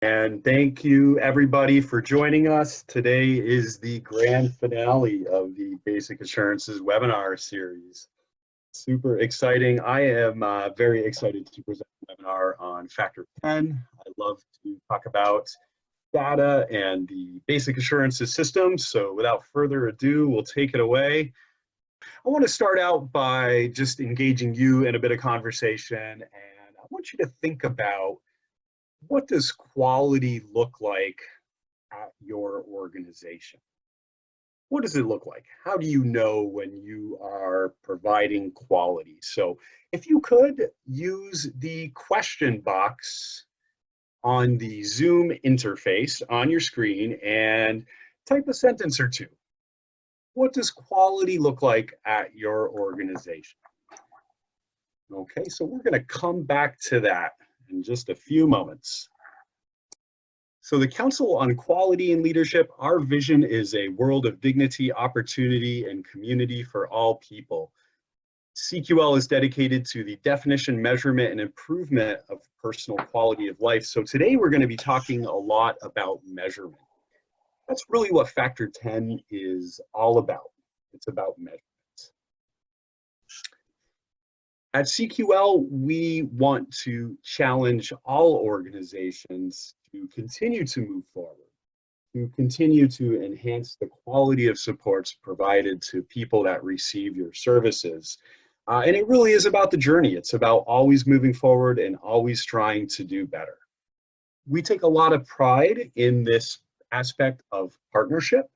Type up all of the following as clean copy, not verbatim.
And thank you everybody for joining us. Today is the grand finale of the Basic Assurances webinar series. Super exciting. I am very excited to present a webinar on Factor 10. I love to talk about data and the Basic Assurances system. So without further ado, we'll take it away. I want to start out by just engaging you in a bit of conversation, and I want you to think about, what does quality look like at your organization? What does it look like? How do you know when you are providing quality? So if you could use the question box on the Zoom interface on your screen and type a sentence or two. What does quality look like at your organization? Okay, so we're going to come back to that in just a few moments. So the Council on Quality and Leadership, our vision is a world of dignity, opportunity, and community for all people. CQL is dedicated to the definition, measurement, and improvement of personal quality of life. So today we're going to be talking a lot about measurement. That's really what Factor 10 is all about. It's about measurement. At CQL, we want to challenge all organizations to continue to move forward, to continue to enhance the quality of supports provided to people that receive your services. And it really is about the journey. It's about always moving forward and always trying to do better. We take a lot of pride in this aspect of partnership.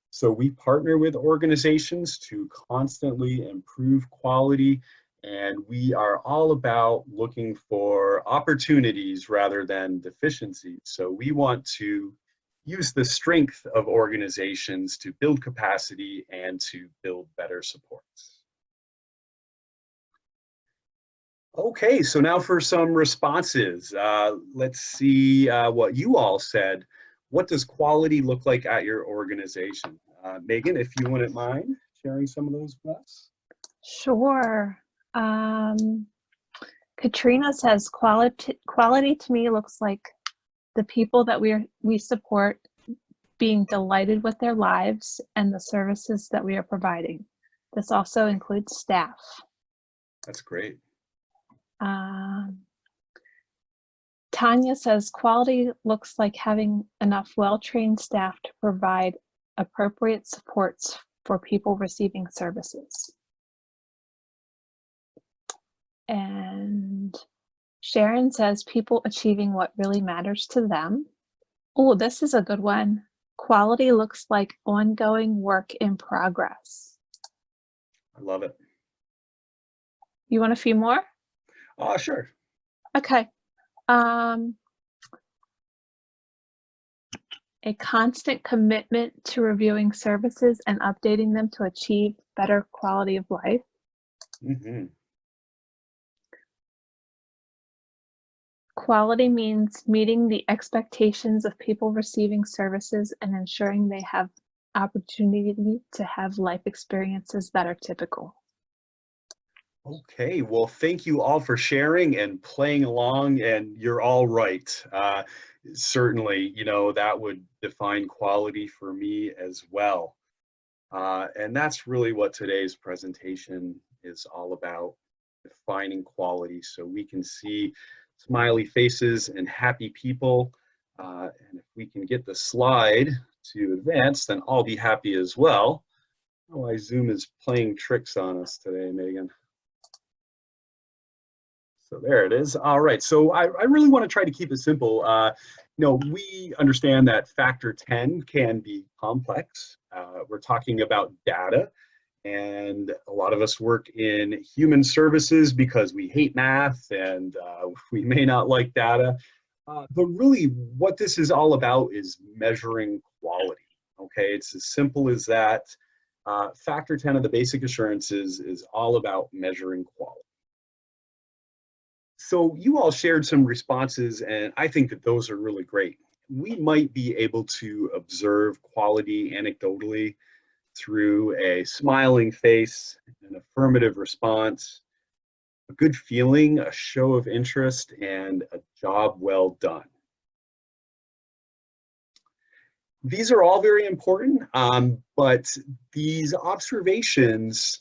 So we partner with organizations to constantly improve quality, and we are all about looking for opportunities rather than deficiencies. So we want to use the strength of organizations to build capacity and to build better supports. Okay, so now for some responses. Let's see what you all said. What does quality look like at your organization? Megan, if you wouldn't mind sharing some of those with us. Sure. Katrina says quality to me looks like the people that we support being delighted with their lives and the services that we are providing. This also includes staff. That's great. Tanya says quality looks like having enough well-trained staff to provide appropriate supports for people receiving services. And Sharon says people achieving what really matters to them. Oh, this is a good one. Quality looks like ongoing work in progress. I love it. You want a few more? Sure. Okay. A constant commitment to reviewing services and updating them to achieve better quality of life. Mm-hmm. Quality means meeting the expectations of people receiving services and ensuring they have opportunity to have life experiences that are typical. Okay, well, thank you all for sharing and playing along, and you're all right. Certainly, that would define quality for me as well. And that's really what today's presentation is all about, defining quality so we can see smiley faces and happy people. And if we can get the slide to advance, then I'll be happy as well. Otherwise, Zoom is playing tricks on us today, Megan. So there it is. All right, so I really want to try to keep it simple. We understand that Factor 10 can be complex. We're talking about data, and a lot of us work in human services because we hate math and we may not like data. But really what this is all about is measuring quality, okay? It's as simple as that. Factor 10 of the Basic Assurances is all about measuring quality. So you all shared some responses, and I think that those are really great. We might be able to observe quality anecdotally through a smiling face, an affirmative response, a good feeling, a show of interest, and a job well done. These are all very important, but these observations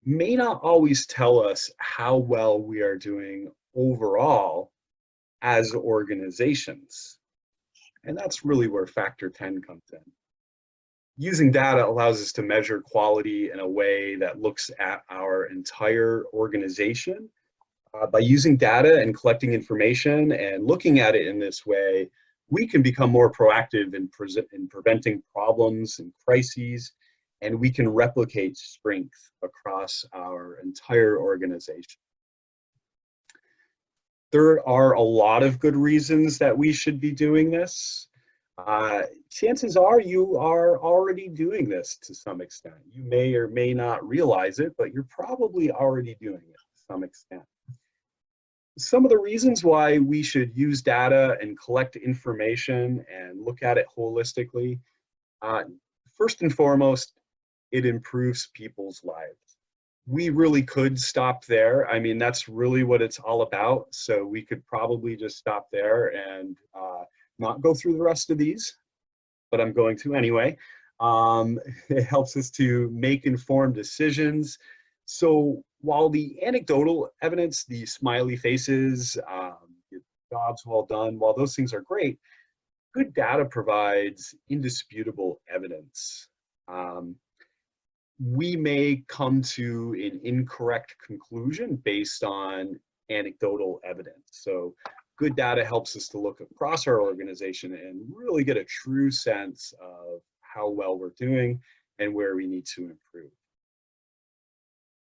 may not always tell us how well we are doing overall as organizations. And that's really where factor 10 comes in. Using data allows us to measure quality in a way that looks at our entire organization. By using data and collecting information and looking at it in this way, we can become more proactive in preventing problems and crises, and we can replicate strength across our entire organization. There are a lot of good reasons that we should be doing this. Chances are you are already doing this to some extent. You may or may not realize it, but you're probably already doing it to some extent. Some of the reasons why we should use data and collect information and look at it holistically. First and foremost, it improves people's lives. We really could stop there. I mean, that's really what it's all about. So we could probably just stop there and not go through the rest of these, but I'm going to anyway. It helps us to make informed decisions. So while the anecdotal evidence, the smiley faces, jobs well done, while those things are great, good data provides indisputable evidence. We may come to an incorrect conclusion based on anecdotal evidence. So good data helps us to look across our organization and really get a true sense of how well we're doing and where we need to improve.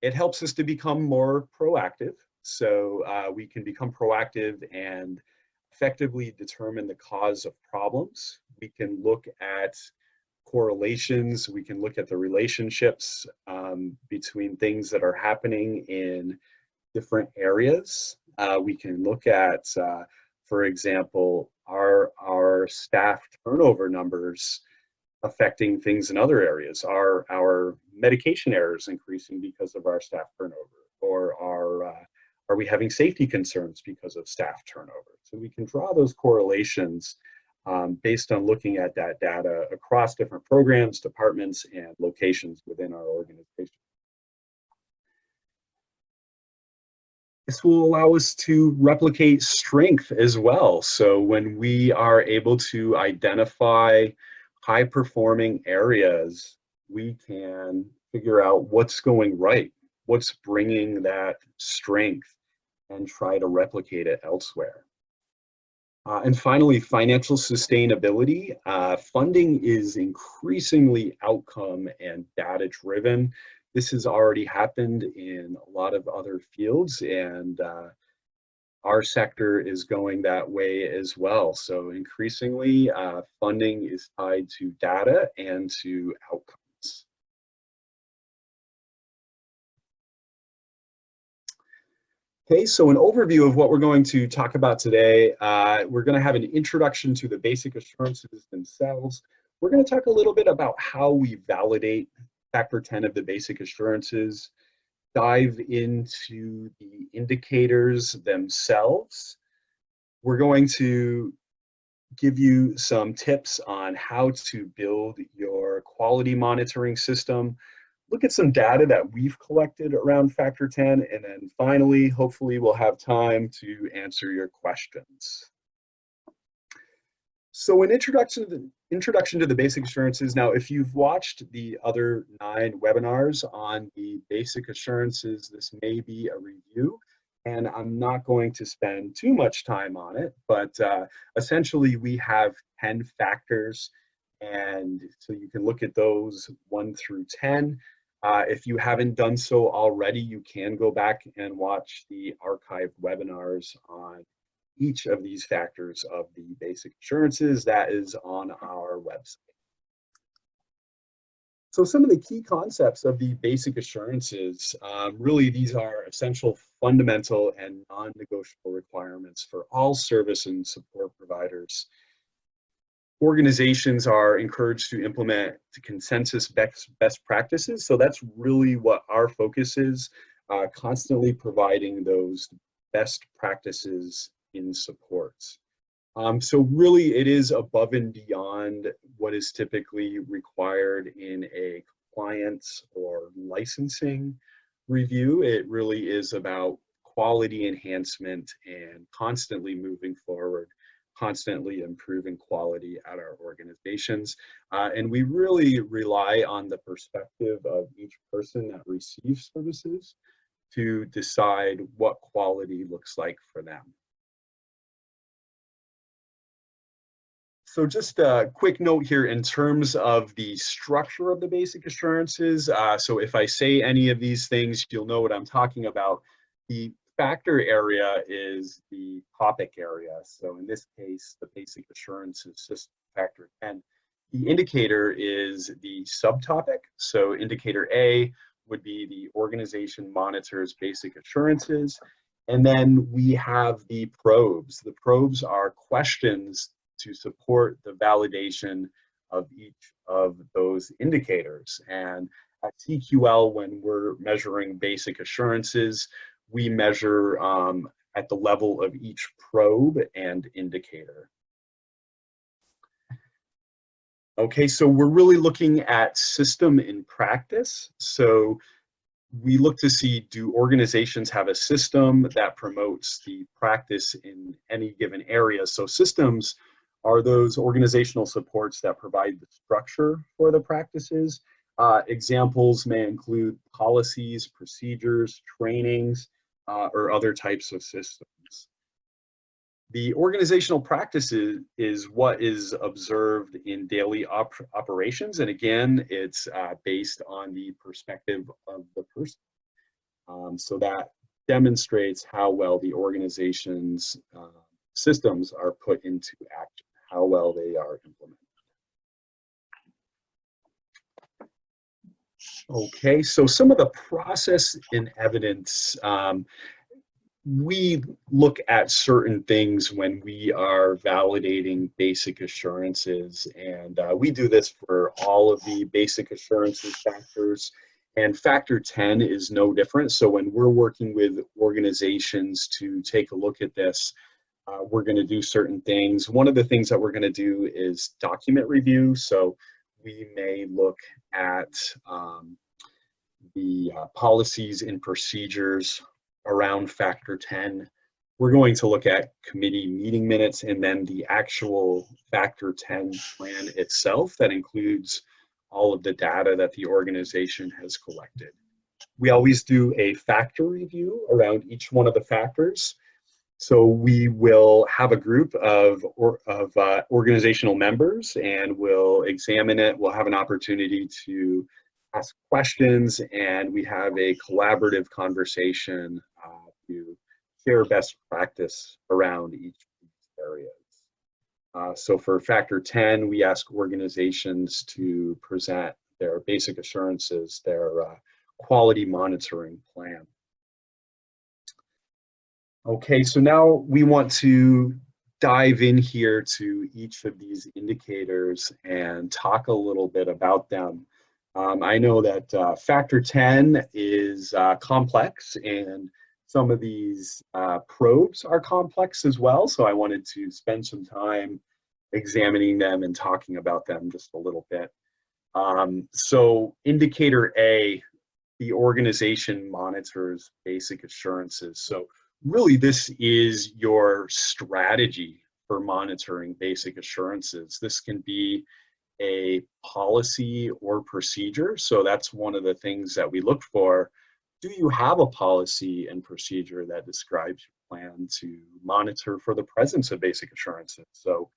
It helps us to become more proactive. So we can become proactive and effectively determine the cause of problems. We can look at correlations. We can look at the relationships between things that are happening in different areas. We can look at, for example, our staff turnover numbers affecting things in other areas. Are our medication errors increasing because of our staff turnover? Or are we having safety concerns because of staff turnover? So we can draw those correlations based on looking at that data across different programs, departments, and locations within our organization. This will allow us to replicate strength as well. So when we are able to identify high-performing areas, we can figure out what's going right, what's bringing that strength, and try to replicate it elsewhere. And finally, financial sustainability. Funding is increasingly outcome and data driven. This has already happened in a lot of other fields, and our sector is going that way as well. So increasingly, funding is tied to data and to outcomes. Okay, so an overview of what we're going to talk about today. We're going to have an introduction to the basic assurances themselves. We're going to talk a little bit about how we validate Factor 10 of the basic assurances, dive into the indicators themselves. We're going to give you some tips on how to build your quality monitoring system, look at some data that we've collected around Factor 10, and then finally, hopefully we'll have time to answer your questions. So an introduction to the basic assurances. Now, if you've watched the other 9 webinars on the basic assurances, this may be a review, and I'm not going to spend too much time on it, but essentially we have 10 factors, and so you can look at those 1 through 10. If you haven't done so already, you can go back and watch the archived webinars on each of these factors of the basic assurances. That is on our website. So some of the key concepts of the basic assurances, really these are essential, fundamental, and non-negotiable requirements for all service and support providers. Organizations are encouraged to implement consensus best practices. So that's really what our focus is, constantly providing those best practices in support. So really it is above and beyond what is typically required in a compliance or licensing review. It really is about quality enhancement and constantly moving forward, constantly improving quality at our organizations. And we really rely on the perspective of each person that receives services to decide what quality looks like for them. So just a quick note here in terms of the structure of the basic assurances. So if I say any of these things, you'll know what I'm talking about. The factor area is the topic area. So in this case, the basic assurances system factor 10. The indicator is the subtopic. So indicator A would be the organization monitors basic assurances. And then we have the probes. The probes are questions to support the validation of each of those indicators. And at TQL, when we're measuring basic assurances, we measure at the level of each probe and indicator. Okay, so we're really looking at system in practice. So we look to see, do organizations have a system that promotes the practice in any given area? So systems are those organizational supports that provide the structure for the practices. Examples may include policies, procedures, trainings, or other types of systems. The organizational practices is what is observed in daily operations. And again, it's based on the perspective of the person. So that demonstrates how well the organization's systems are put into action, how well they are implemented. Okay, so some of the process and evidence, we look at certain things when we are validating basic assurances, and we do this for all of the basic assurances factors, and factor 10 is no different. So when we're working with organizations to take a look at this, we're going to do certain things. One of the things that we're going to do is document review. So we may look at the policies and procedures around factor 10. We're going to look at committee meeting minutes and then the actual factor 10 plan itself that includes all of the data that the organization has collected. We always do a factor review around each one of the factors. So we will have a group of organizational members and we'll examine it. We'll have an opportunity to ask questions, and we have a collaborative conversation to share best practice around each of these areas. So for factor 10, we ask organizations to present their basic assurances, their quality monitoring plan. Okay, so now we want to dive in here to each of these indicators and talk a little bit about them. I know that factor 10 is complex, and some of these probes are complex as well. So I wanted to spend some time examining them and talking about them just a little bit. So indicator A, the organization monitors basic assurances. So really this is your strategy for monitoring basic assurances. This can be a policy or procedure. So that's one of the things that we look for. Do you have a policy and procedure that describes your plan to monitor for the presence of basic assurances? So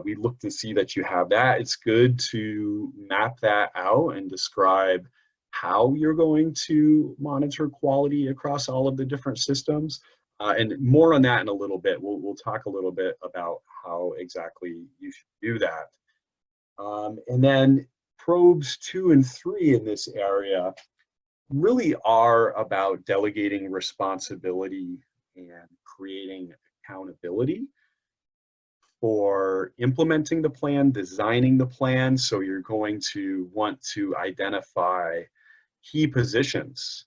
we look to see that you have that. It's good to map that out and describe how you're going to monitor quality across all of the different systems. And more on that in a little bit. We'll talk a little bit about how exactly you should do that. And then probes 2 and 3 in this area really are about delegating responsibility and creating accountability for implementing the plan, designing the plan. So you're going to want to identify key positions.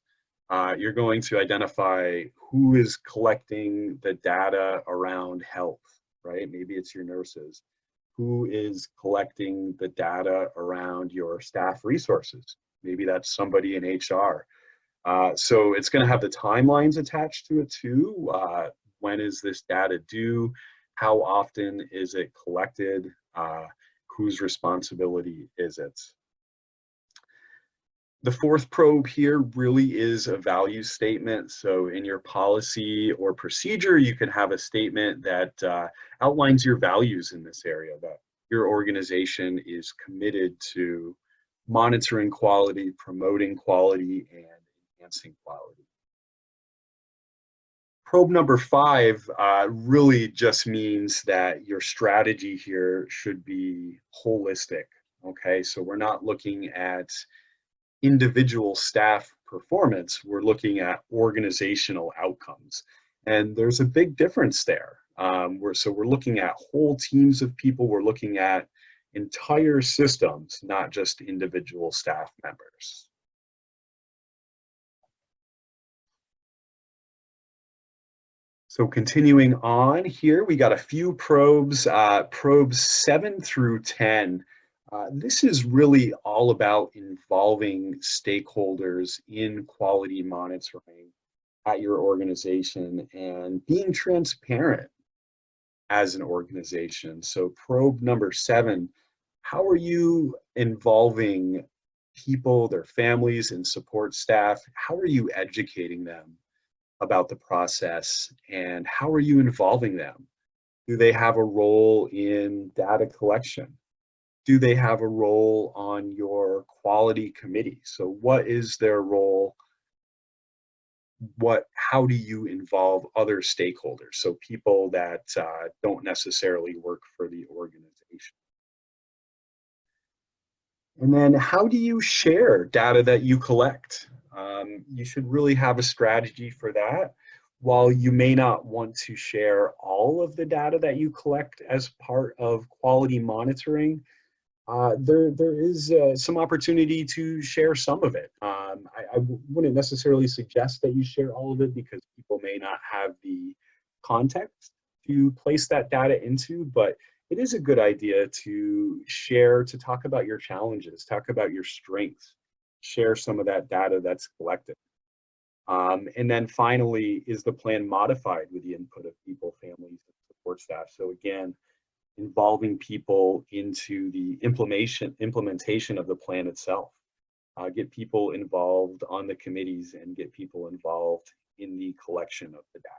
You're going to identify who is collecting the data around health. right? Maybe it's your nurses. Who is collecting the data around your staff resources? Maybe that's somebody in HR. So it's going to have the timelines attached to it too. When is this data due? How often is it collected? Whose responsibility is it? The fourth probe here really is a value statement. So in your policy or procedure, you can have a statement that outlines your values in this area, that your organization is committed to monitoring quality, promoting quality, and enhancing quality. Probe number 5 really just means that your strategy here should be holistic. Okay, so we're not looking at individual staff performance, we're looking at organizational outcomes. And there's a big difference there. So we're looking at whole teams of people, we're looking at entire systems, not just individual staff members. So continuing on here, we got a few probes, probes 7 through 10. This is really all about involving stakeholders in quality monitoring at your organization and being transparent as an organization. So probe number 7, how are you involving people, their families, and support staff? How are you educating them about the process, and how are you involving them? Do they have a role in data collection? Do they have a role on your quality committee? So what is their role? How do you involve other stakeholders? So people that don't necessarily work for the organization. And then how do you share data that you collect? You should really have a strategy for that. While you may not want to share all of the data that you collect as part of quality monitoring, there is some opportunity to share some of it. I wouldn't necessarily suggest that you share all of it because people may not have the context to place that data into, but it is a good idea to share, to talk about your challenges, talk about your strengths, share some of that data that's collected. And then finally, is the plan modified with the input of people, families, and support staff? So again, involving people into the implementation of the plan itself. Get people involved on the committees and get people involved in the collection of the data.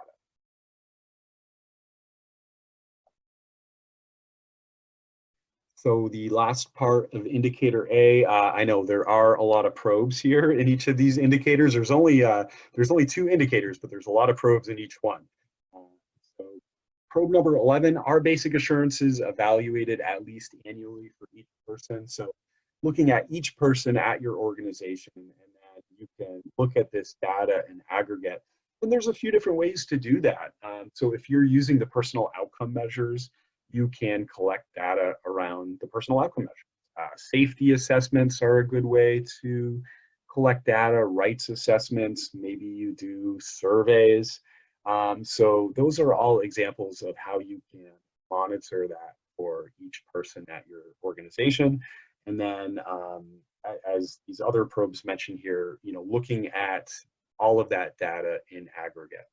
So the last part of indicator A, I know there are a lot of probes here in each of these indicators. There's only 2 indicators, but there's a lot of probes in each one. So probe number 11, are basic assurances evaluated at least annually for each person? So looking at each person at your organization, and that you can look at this data in aggregate. And there's a few different ways to do that. So if you're using the personal outcome measures, you can collect data around the personal outcome measures. Safety assessments are a good way to collect data, rights assessments, maybe you do surveys. So those are all examples of how you can monitor that for each person at your organization. And then as these other probes mentioned here, looking at all of that data in aggregate.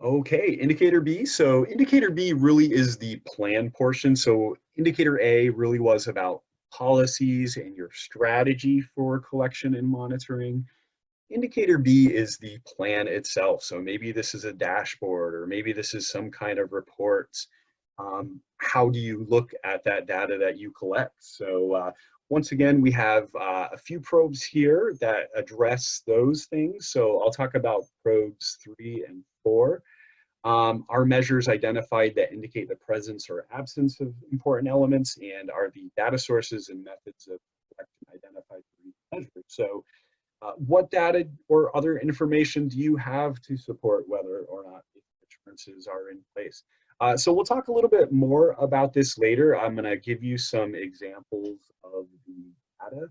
Okay, indicator B. So indicator B really is the plan portion. So indicator A really was about policies and your strategy for collection and monitoring. Indicator B is the plan itself. So maybe this is a dashboard, or maybe this is some kind of reports. How do you look at that data that you collect? So once again, we have a few probes here that address those things. So I'll talk about probes 3 and 4. Are measures identified that indicate the presence or absence of important elements, and are the data sources and methods of collection identified for each measure? So what data or other information do you have to support whether or not assurances are in place? So we'll talk a little bit more about this later. I'm going to give you some examples of the data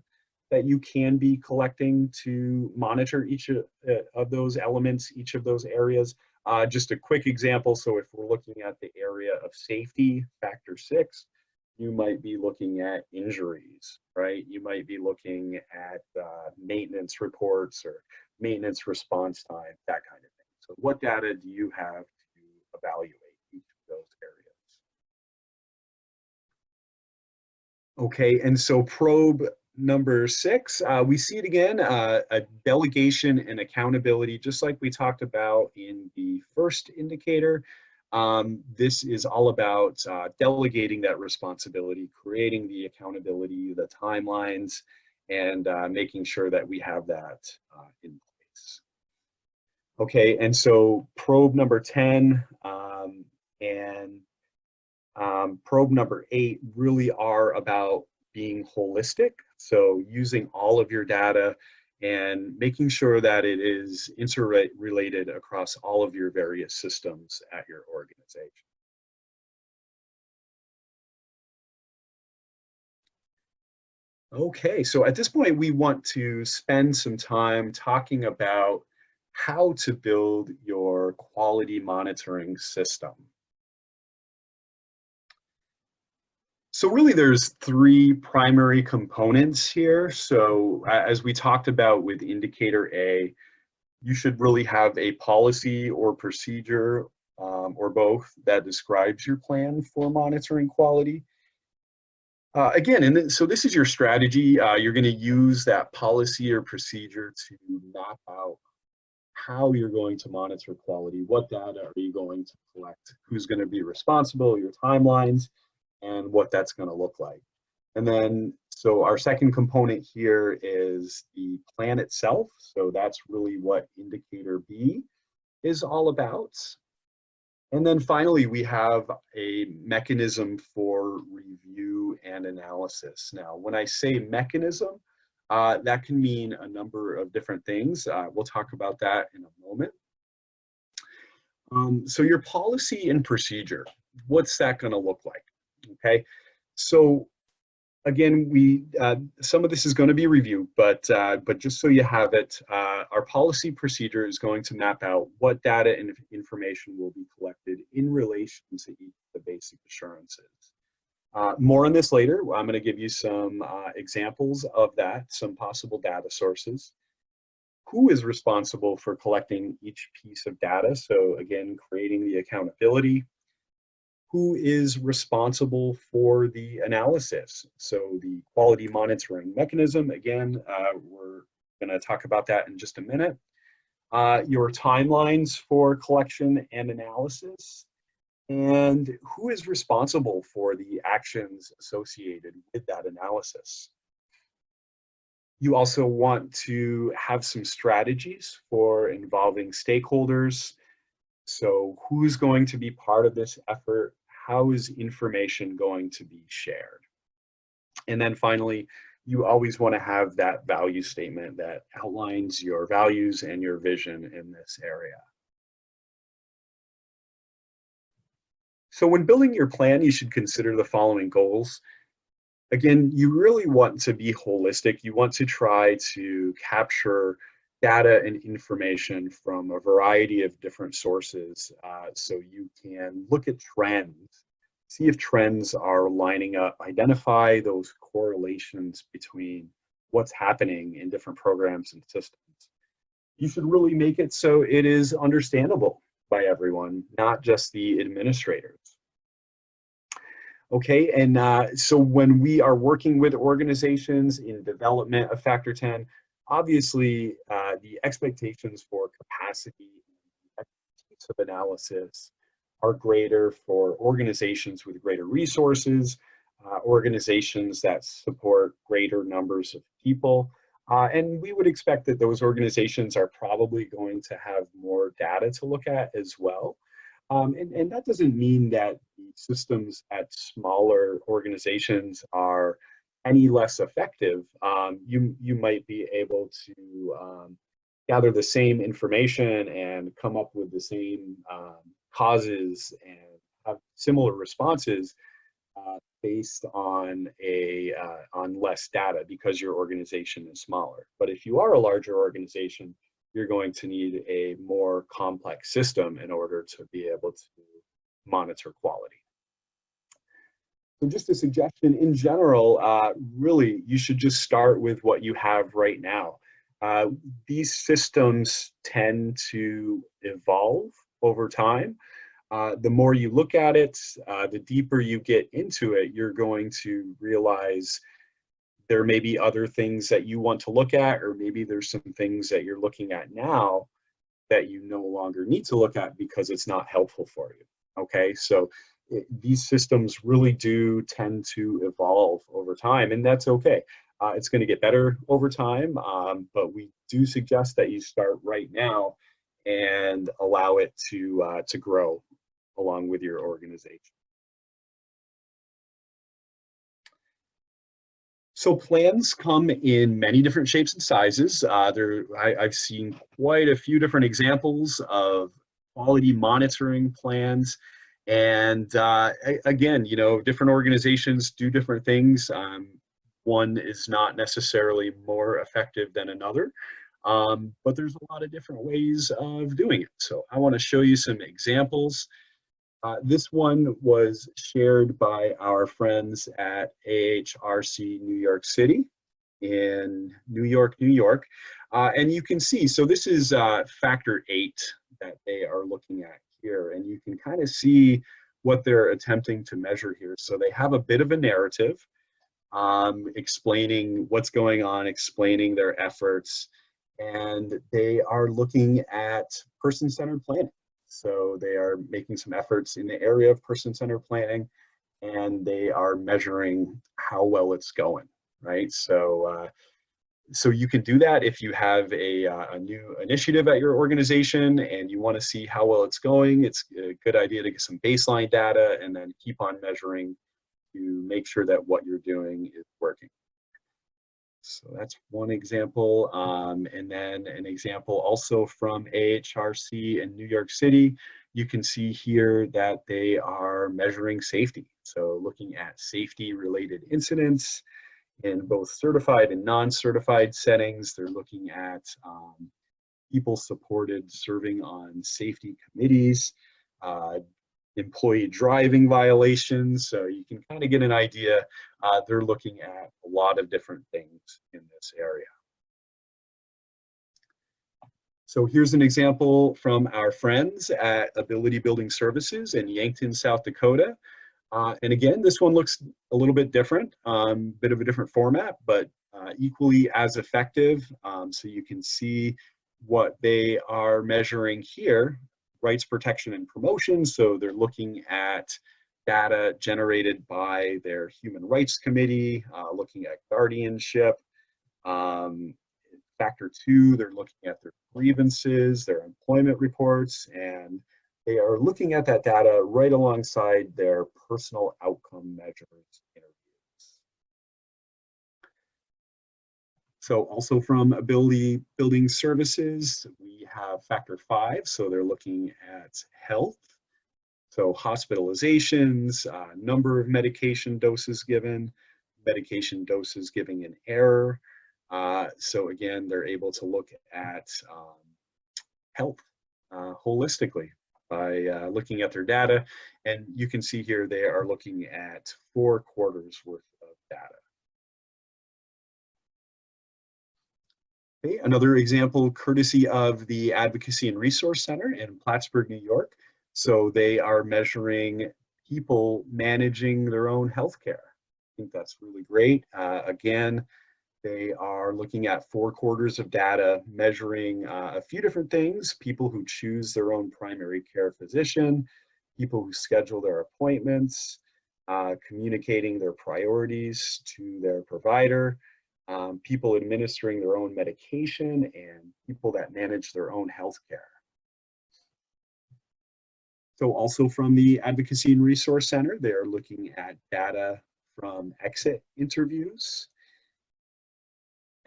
that you can be collecting to monitor each of those elements, each of those areas. Just a quick example, so if we're looking at the area of safety, factor 6, you might be looking at injuries, right? You might be looking at maintenance reports or maintenance response time, that kind of thing. So what data do you have to evaluate each of those areas? Okay, and so probe number 6, we see it again, a delegation and accountability, just like we talked about in the first indicator. This is all about delegating that responsibility, creating the accountability, the timelines, and making sure that we have that in place. Okay, and so probe number 10 and probe number 8 really are about being holistic. So using all of your data and making sure that it is interrelated across all of your various systems at your organization. Okay, so at this point, we want to spend some time talking about how to build your quality monitoring system. So really there's 3 primary components here. So as we talked about with indicator A, you should really have a policy or procedure or both that describes your plan for monitoring quality. Again, so this is your strategy. You're going to use that policy or procedure to map out how you're going to monitor quality, what data are you going to collect, who's going to be responsible, your timelines, and what that's going to look like. And then, so our second component here is the plan itself. So that's really what indicator B is all about. And then finally, we have a mechanism for review and analysis. Now, when I say mechanism, that can mean a number of different things. We'll talk about that in a moment. So your policy and procedure, what's that going to look like? Okay, so again, some of this is going to be review, but just so you have it, our policy procedure is going to map out what data and information will be collected in relation to each of the basic assurances. More on this later. I'm going to give you some examples of that, some possible data sources. Who is responsible for collecting each piece of data? So again, creating the accountability. Who is responsible for the analysis? So the quality monitoring mechanism, again, we're going to talk about that in just a minute. Your timelines for collection and analysis, and who is responsible for the actions associated with that analysis. You also want to have some strategies for involving stakeholders. So who's going to be part of this effort? How is information going to be shared? And then finally, you always want to have that value statement that outlines your values and your vision in this area. So when building your plan, you should consider the following goals. Again, you really want to be holistic. You want to try to capture data and information from a variety of different sources, so you can look at trends, see if trends are lining up, identify those correlations between what's happening in different programs and systems. You should really make it so it is understandable by everyone, not just the administrators. Okay, and so when we are working with organizations in development of Factor 10, obviously the expectations for capacity and expertise of analysis are greater for organizations with greater resources, organizations that support greater numbers of people. And we would expect that those organizations are probably going to have more data to look at as well. And that doesn't mean that the systems at smaller organizations are any less effective. You might be able to gather the same information and come up with the same causes and have similar responses based on on less data because your organization is smaller. But if you are a larger organization, you're going to need a more complex system in order to be able to monitor quality. So just a suggestion in general, really, you should just start with what you have right now. These systems tend to evolve over time. The more you look at it, the deeper you get into it, you're going to realize there may be other things that you want to look at, or maybe there's some things that you're looking at now that you no longer need to look at because it's not helpful for you. Okay, so these systems really do tend to evolve over time, and that's okay. It's going to get better over time, but we do suggest that you start right now and allow it to grow along with your organization. So plans come in many different shapes and sizes. I've seen quite a few different examples of quality monitoring plans. And again, you know, different organizations do different things. One is not necessarily more effective than another, but there's a lot of different ways of doing it. So I want to show you some examples. This one was shared by our friends at AHRC New York City in New York, New York. And you can see, so this is factor 8 that they are looking at here. And you can kind of see what they're attempting to measure here. So they have a bit of a narrative explaining what's going on, explaining their efforts. And they are looking at person-centered planning. So they are making some efforts in the area of person-centered planning, and they are measuring how well it's going, right? So, so you can do that if you have a new initiative at your organization and you want to see how well it's going. It's a good idea to get some baseline data and then keep on measuring to make sure that what you're doing is working. So that's one example. And then an example also from AHRC in New York City. You can see here that they are measuring safety. So looking at safety related incidents in both certified and non-certified settings. They're looking at people supported serving on safety committees, employee driving violations. So you can kind of get an idea. They're looking at a lot of different things in this area. So here's an example from our friends at Ability Building Services in Yankton, South Dakota. And again, this one looks a little bit different, bit of a different format, but equally as effective. So you can see what they are measuring here. Rights protection and promotion. So they're looking at data generated by their Human Rights Committee, looking at guardianship. Factor 2, they're looking at their grievances, their employment reports, and they are looking at that data right alongside their personal outcome measures interviews. So also from Ability Building Services, we have factor 5. So they're looking at health. So hospitalizations, number of medication doses given, medication doses giving an error. So again, they're able to look at health holistically by looking at their data. And you can see here they are looking at 4 quarters worth of data. Okay, another example courtesy of the Advocacy and Resource Center in Plattsburgh, New York. So they are measuring people managing their own healthcare. I think that's really great. Again, they are looking at 4 quarters of data, measuring a few different things: people who choose their own primary care physician, people who schedule their appointments, communicating their priorities to their provider, people administering their own medication, and people that manage their own health care. So also from the Advocacy and Resource Center, they're looking at data from exit interviews,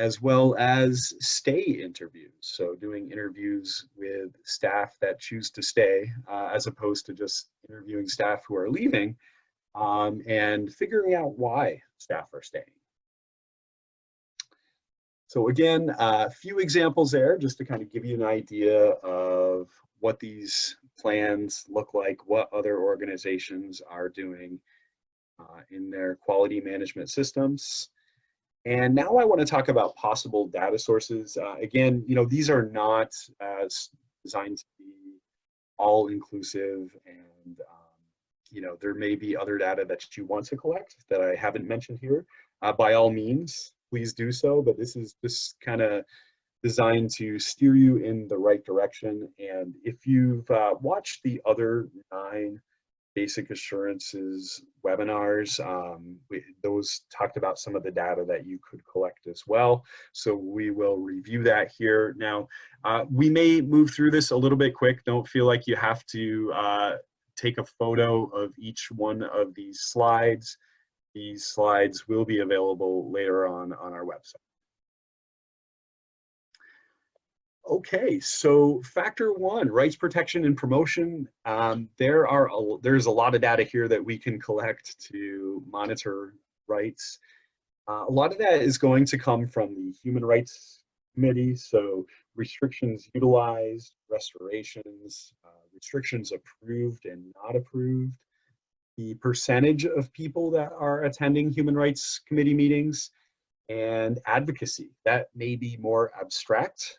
as well as stay interviews. So doing interviews with staff that choose to stay, as opposed to just interviewing staff who are leaving, and figuring out why staff are staying. So again, a few examples there just to kind of give you an idea of what these plans look like, what other organizations are doing in their quality management systems. And now I want to talk about possible data sources. Again, these are not designed to be all inclusive, and there may be other data that you want to collect that I haven't mentioned here. By all means, please do so, but this is just kind of designed to steer you in the right direction. And if you've watched the other 9 basic assurances webinars, those talked about some of the data that you could collect as well. So we will review that here. Now, we may move through this a little bit quick. Don't feel like you have to take a photo of each one of these slides. These slides will be available later on our website. Okay, so factor 1, rights protection and promotion. There's a lot of data here that we can collect to monitor rights. A lot of that is going to come from the Human Rights Committee, so restrictions utilized, restorations, restrictions approved and not approved, the percentage of people that are attending Human Rights Committee meetings, and advocacy. That may be more abstract,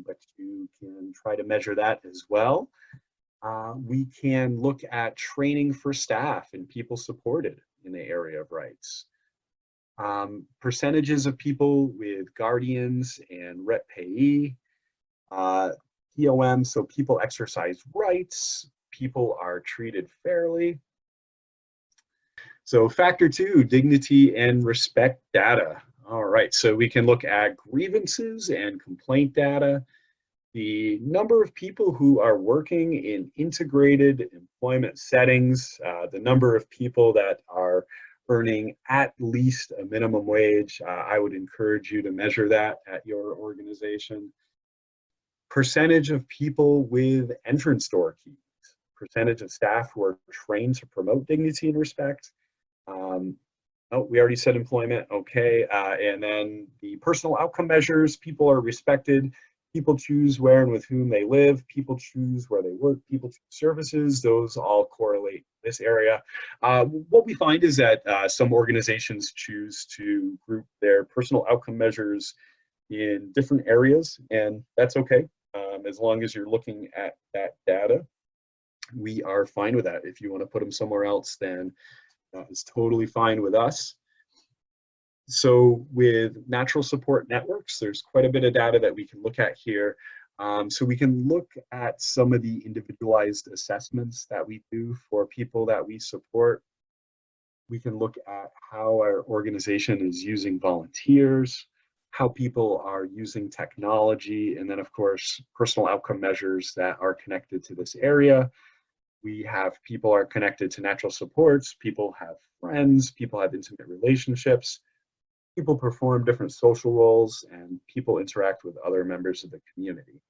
but you can try to measure that as well. We can look at training for staff and people supported in the area of rights. Percentages of people with guardians and rep payee. POM, so people exercise rights, people are treated fairly. So factor 2, dignity and respect data. All right, so we can look at grievances and complaint data, the number of people who are working in integrated employment settings, the number of people that are earning at least a minimum wage. I would encourage you to measure that at your organization. Percentage of people with entrance door keys, percentage of staff who are trained to promote dignity and respect. Oh, we already said employment, okay. And then the personal outcome measures, people are respected, people choose where and with whom they live, people choose where they work, people choose services, those all correlate in this area. What we find is that some organizations choose to group their personal outcome measures in different areas, and that's okay. As long as you're looking at that data, we are fine with that. If you want to put them somewhere else, then that is totally fine with us. So with natural support networks, there's quite a bit of data that we can look at here. So we can look at some of the individualized assessments that we do for people that we support. We can look at how our organization is using volunteers, how people are using technology, and then of course, personal outcome measures that are connected to this area. We have people are connected to natural supports, people have friends, people have intimate relationships, people perform different social roles, and people interact with other members of the community.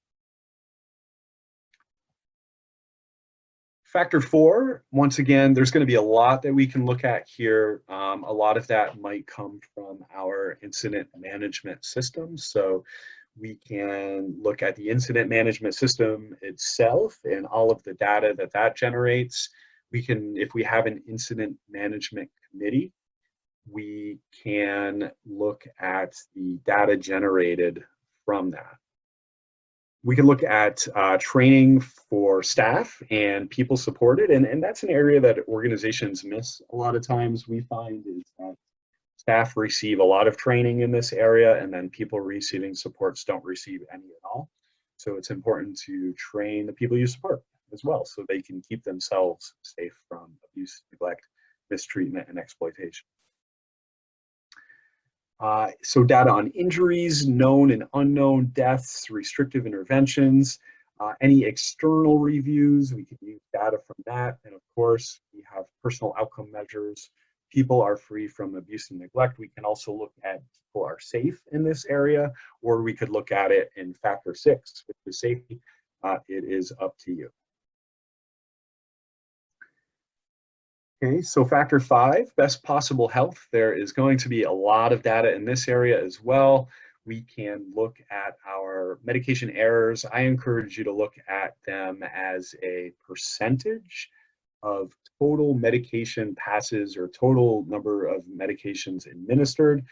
Factor 4, once again, there's going to be a lot that we can look at here. A lot of that might come from our incident management system. So we can look at the incident management system itself and all of the data that that generates. We can, if we have an incident management committee, we can look at the data generated from that. We can look at training for staff and people supported, and that's an area that organizations miss a lot of times. We find is that staff receive a lot of training in this area, and then people receiving supports don't receive any at all. So it's important to train the people you support as well, so they can keep themselves safe from abuse, neglect, mistreatment, and exploitation. So data on injuries, known and unknown deaths, restrictive interventions, any external reviews, we can use data from that. And of course, we have personal outcome measures. People are free from abuse and neglect. We can also look at people are safe in this area, or we could look at it in factor 6, which is safety. It is up to you. Okay, so factor 5, best possible health. There is going to be a lot of data in this area as well. We can look at our medication errors. I encourage you to look at them as a percentage of total medication passes or total number of medications administered,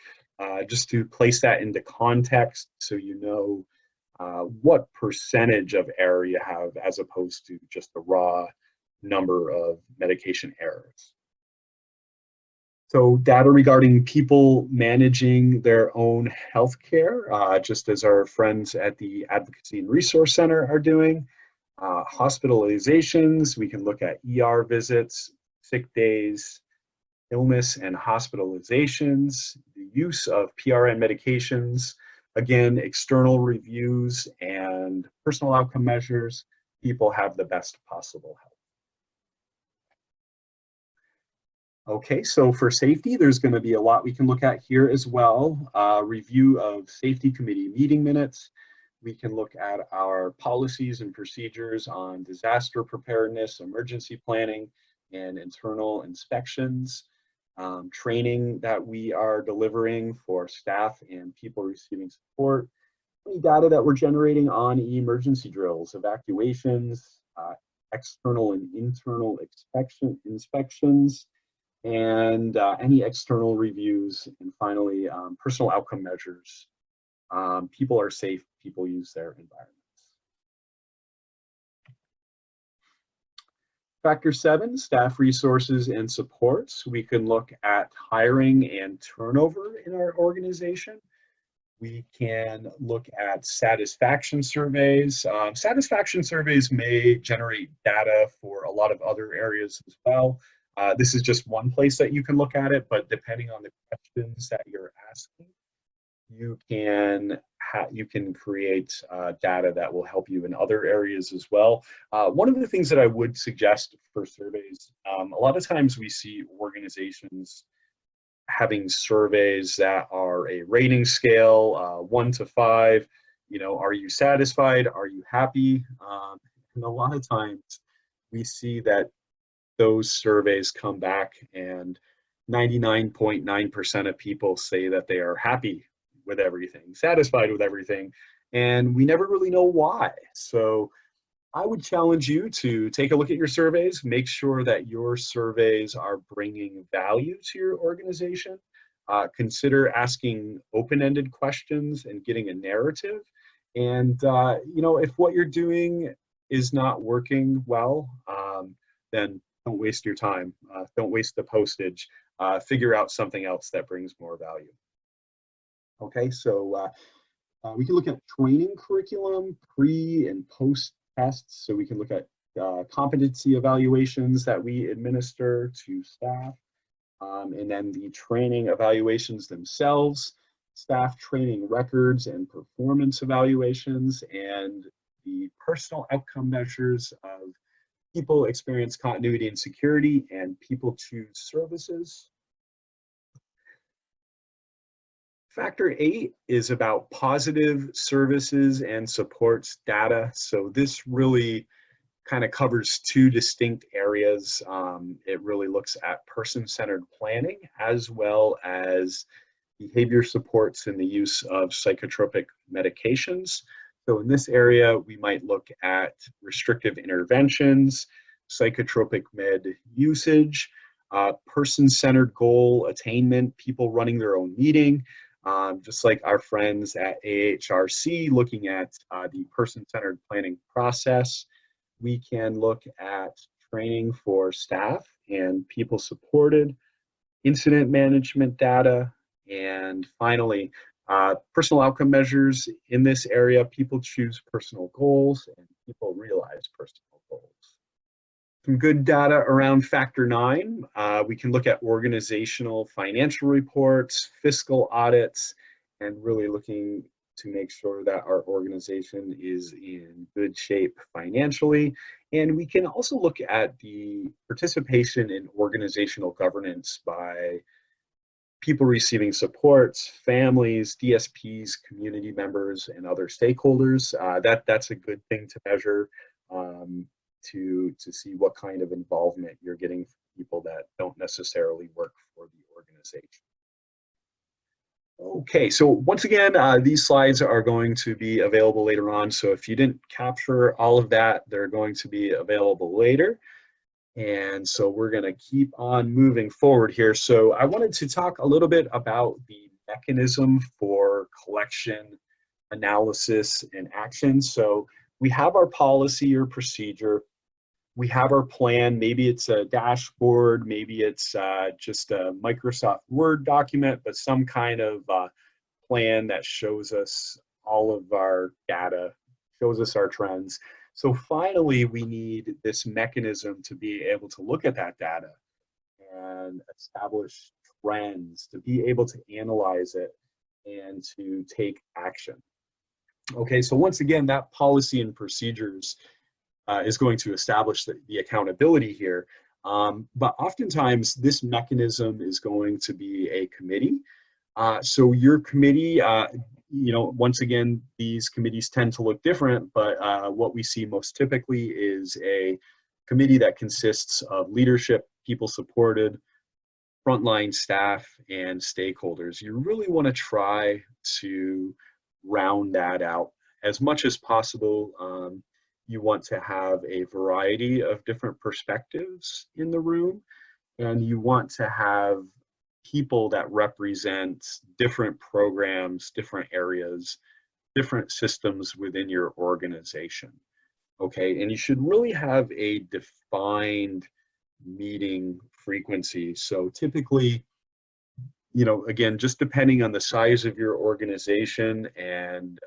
just to place that into context so you know what percentage of error you have as opposed to just the raw number of medication errors. So data regarding people managing their own healthcare, just as our friends at the Advocacy and Resource Center are doing. Hospitalizations, we can look at ER visits, sick days, illness and hospitalizations, the use of PRN medications, again, external reviews and personal outcome measures. People have the best possible health. Okay, so for safety, there's going to be a lot we can look at here as well. Review of safety committee meeting minutes. We can look at our policies and procedures on disaster preparedness, emergency planning, and internal inspections. Training that we are delivering for staff and people receiving support. Any data that we're generating on emergency drills, evacuations, external and internal inspections, and any external reviews, and finally, personal outcome measures. People are safe, people use their environments. Factor 7, staff resources and supports. We can look at hiring and turnover in our organization. We can look at satisfaction surveys. Satisfaction surveys may generate data for a lot of other areas as well. This is just one place that you can look at it, but depending on the questions that you're asking, you can create data that will help you in other areas as well. One of the things that I would suggest for surveys, a lot of times we see organizations having surveys that are a rating scale, 1 to 5. You know, are you satisfied? Are you happy? And a lot of times we see that those surveys come back and 99.9% of people say that they are happy with everything, satisfied with everything, and we never really know why. So I would challenge you to take a look at your surveys, make sure that your surveys are bringing value to your organization. Consider asking open-ended questions and getting a narrative. And you know, if what you're doing is not working well, then don't waste your time. Don't waste the postage. Figure out something else that brings more value. Okay, so we can look at training curriculum, pre and post tests. So we can look at competency evaluations that we administer to staff, and then the training evaluations themselves, staff training records and performance evaluations, and the personal outcome measures of people experience continuity and security, and people choose services. Factor 8 is about positive services and supports data. So this really kind of covers two distinct areas. It really looks at person-centered planning as well as behavior supports in the use of psychotropic medications. So in this area, we might look at restrictive interventions, psychotropic med usage, person-centered goal attainment, people running their own meeting, just like our friends at AHRC looking at the person-centered planning process. We can look at training for staff and people supported, incident management data, and finally, personal outcome measures. In this area, people choose personal goals and people realize personal goals. Some good data around Factor 9. We can look at organizational financial reports, fiscal audits, and really looking to make sure that our organization is in good shape financially. And we can also look at the participation in organizational governance by people receiving supports, families, DSPs, community members, and other stakeholders. That's a good thing to measure to see what kind of involvement you're getting from people that don't necessarily work for the organization. Okay, so once again, these slides are going to be available later on. So if you didn't capture all of that, they're going to be available later. And so we're going to keep on moving forward here. So I wanted to talk a little bit about the mechanism for collection, analysis, and action. So we have our policy or procedure. We have our plan. Maybe it's a dashboard, maybe it's just a Microsoft Word document, but some kind of plan that shows us all of our data, shows us our trends. So finally, we need this mechanism to be able to look at that data and establish trends, to be able to analyze it and to take action. Okay, so once again, that policy and procedures is going to establish the accountability here. But oftentimes, this mechanism is going to be a committee. So your committee, once again, these committees tend to look different, but what we see most typically is a committee that consists of leadership, people supported, frontline staff, and stakeholders. You really want to try to round that out as much as possible. You want to have a variety of different perspectives in the room, and you want to have people that represent different programs, different areas, different systems within your organization. Okay, and you should really have a defined meeting frequency. So typically, again, just depending on the size of your organization and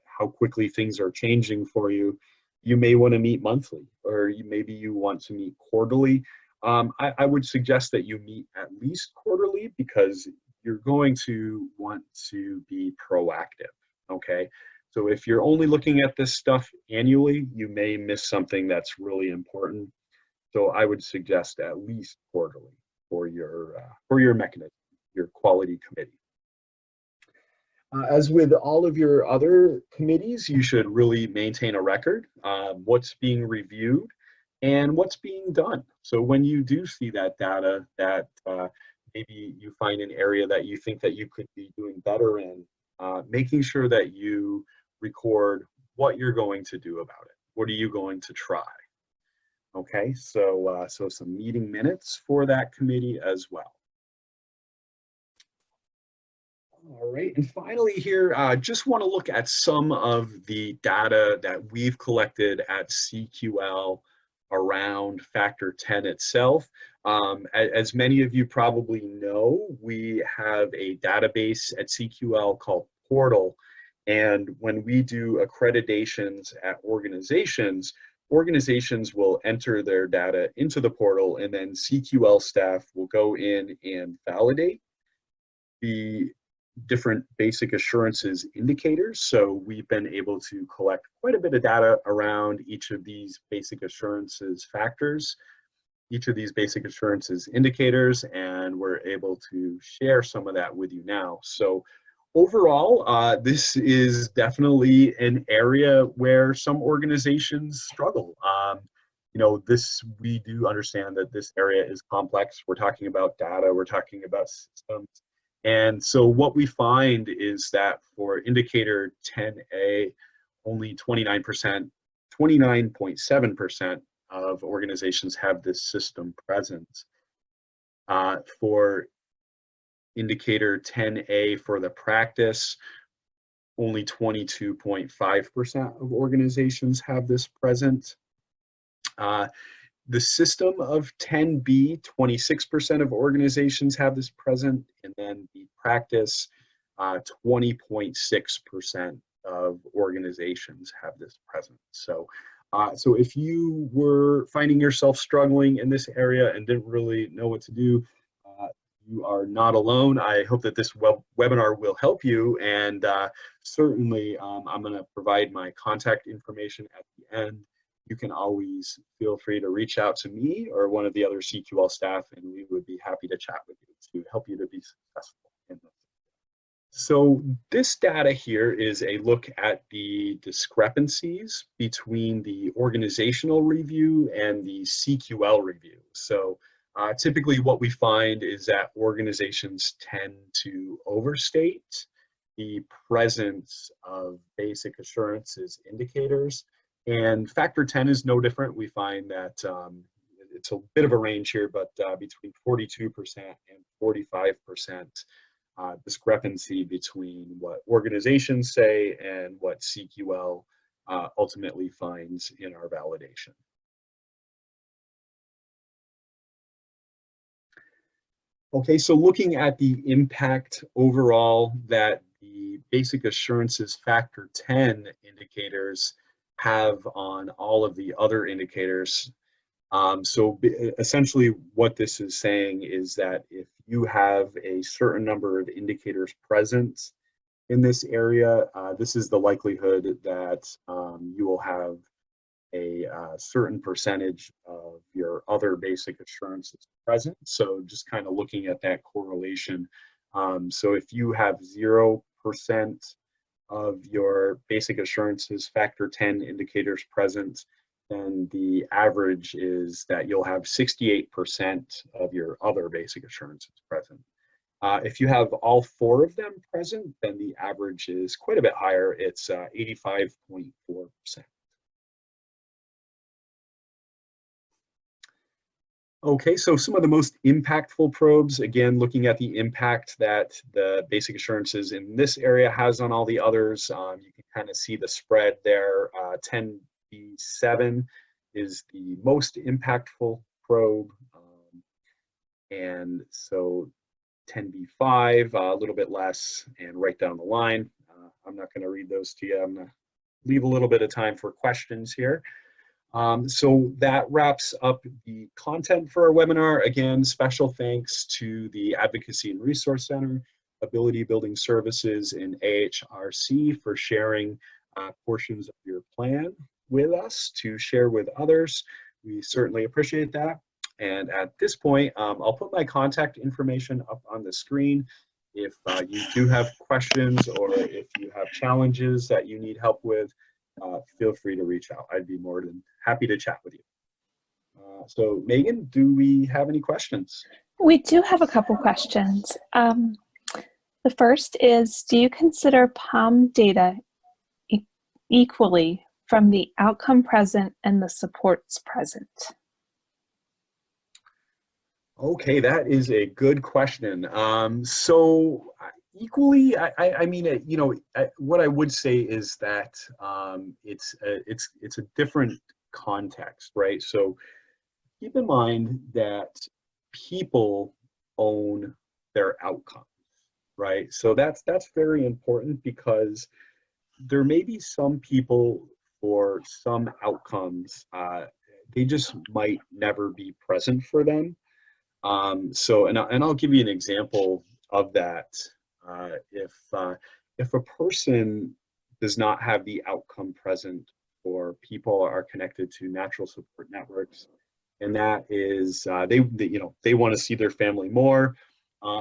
how quickly things are changing for you, you may want to meet monthly, or maybe you want to meet quarterly. I would suggest that you meet at least quarterly, because you're going to want to be proactive, okay? So if you're only looking at this stuff annually, you may miss something that's really important. So I would suggest at least quarterly for your mechanism, your quality committee. As with all of your other committees, you should really maintain a record, what's being reviewed and what's being done. So when you do see that data that maybe you find an area that you think that you could be doing better in, making sure that you record what you're going to do about it. What are you going to try? Okay, so some meeting minutes for that committee as well. All right, and finally here, just want to look at some of the data that we've collected at CQL around Factor 10 itself. As many of you probably know, we have a database at CQL called Portal, and when we do accreditations at organizations, organizations will enter their data into the portal, and then CQL staff will go in and validate the different basic assurances indicators. So we've been able to collect quite a bit of data around each of these basic assurances factors, each of these basic assurances indicators, and we're able to share some of that with you now. So overall, this is definitely an area where some organizations struggle. We do understand that this area is complex. We're talking about data, we're talking about systems. And so what we find is that for indicator 10A, only 29.7% of organizations have this system present. For indicator 10A for the practice, only 22.5% of organizations have this present. The system of 10B, 26% of organizations have this present, and then the practice, 20.6% of organizations have this present. So if you were finding yourself struggling in this area and didn't really know what to do, you are not alone. I hope that this webinar will help you, and certainly I'm going to provide my contact information at the end. You can always feel free to reach out to me or one of the other CQL staff, and we would be happy to chat with you to help you to be successful in this. So this data here is a look at the discrepancies between the organizational review and the CQL review. So typically what we find is that organizations tend to overstate the presence of basic assurances indicators. And factor 10 is no different. We find that it's a bit of a range here, but between 42% and 45% discrepancy between what organizations say and what CQL ultimately finds in our validation. Okay, so looking at the impact overall that the basic assurances factor 10 indicators have on all of the other indicators. Essentially what this is saying is that if you have a certain number of indicators present in this area, this is the likelihood that you will have a certain percentage of your other basic assurances present. So just kind of looking at that correlation. So if you have 0% of your basic assurances factor 10 indicators present, then the average is that you'll have 68% of your other basic assurances present. If you have all 4 of them present, then the average is quite a bit higher. It's 85.4%. Okay, so some of the most impactful probes, again, looking at the impact that the basic assurances in this area has on all the others. You can kind of see the spread there. 10B7 is the most impactful probe. And so 10B5, a little bit less, and right down the line. I'm not going to read those to you. I'm going to leave a little bit of time for questions here. So that wraps up the content for our webinar. Again, special thanks to the Advocacy and Resource Center, Ability Building Services, and AHRC for sharing portions of your plan with us to share with others. We certainly appreciate that. And at this point, I'll put my contact information up on the screen. If you do have questions or if you have challenges that you need help with, feel free to reach out. I'd be more than happy to chat with you. So Megan, do we have any questions? We do have a couple questions. The first is, do you consider POM data equally from the outcome present and the supports present? Okay, that is a good question. So equally, I mean, you know, what I would say is that it's a different context, right? So keep in mind that people own their outcomes, right? So that's very important because there may be some people for some outcomes, they just might never be present for them. And I'll give you an example of that. If a person does not have the outcome present for people are connected to natural support networks, and that is they want to see their family more.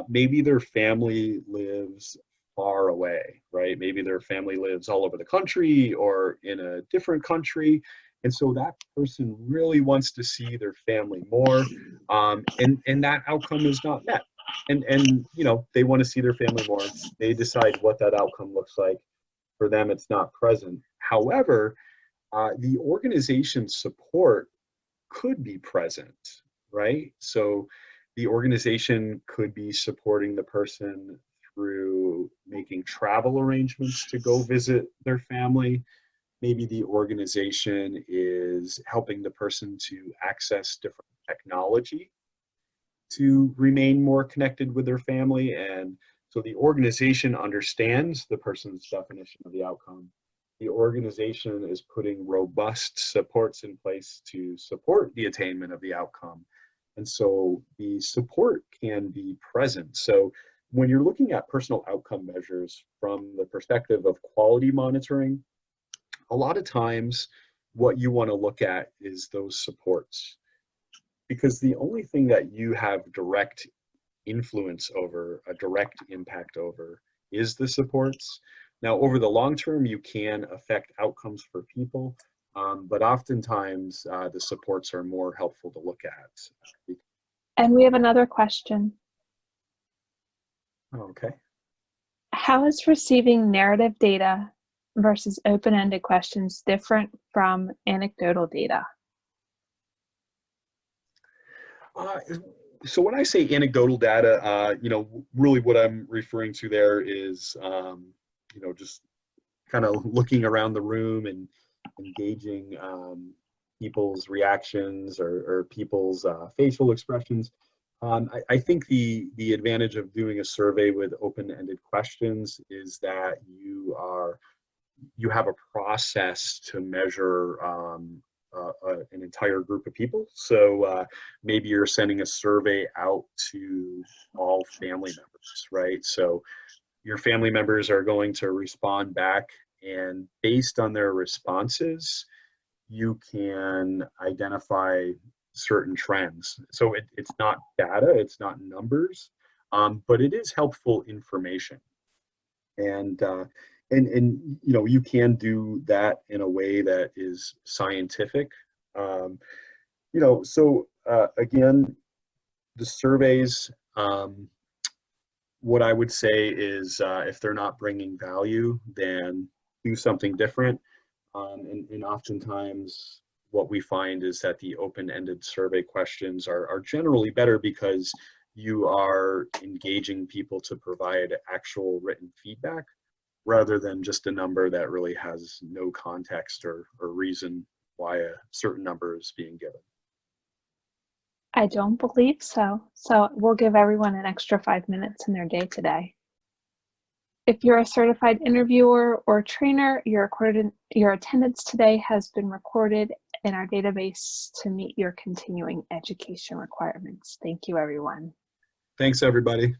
Maybe their family lives far away, right? Maybe their family lives all over the country or in a different country. And so that person really wants to see their family more, and that outcome is not met. And you know, they want to see their family more. They decide what that outcome looks like. For them, it's not present. However, the organization support could be present, right? So the organization could be supporting the person through making travel arrangements to go visit their family. Maybe the organization is helping the person to access different technology to remain more connected with their family. And so the organization understands the person's definition of the outcome. The organization is putting robust supports in place to support the attainment of the outcome. And so the support can be present. So when you're looking at personal outcome measures from the perspective of quality monitoring, a lot of times what you want to look at is those supports, because the only thing that you have direct influence over, a direct impact over, is the supports. Now, over the long term, you can affect outcomes for people, but oftentimes the supports are more helpful to look at. And we have another question. Okay. How is receiving narrative data versus open-ended questions different from anecdotal data? So when I say anecdotal data, really what I'm referring to there is, just kind of looking around the room and engaging people's reactions or people's facial expressions. I think the advantage of doing a survey with open-ended questions is that you have a process to measure an entire group of people. So maybe you're sending a survey out to all family members, right? So your family members are going to respond back, and based on their responses, you can identify certain trends. So it's not data, it's not numbers, but it is helpful information. And you can do that in a way that is scientific. Again, the surveys, what I would say is if they're not bringing value, then do something different. And oftentimes what we find is that the open-ended survey questions are generally better because you are engaging people to provide actual written feedback rather than just a number that really has no context or reason why a certain number is being given. I don't believe so. So we'll give everyone an extra 5 minutes in their day today. If you're a certified interviewer or trainer, your attendance today has been recorded in our database to meet your continuing education requirements. Thank you, everyone. Thanks, everybody.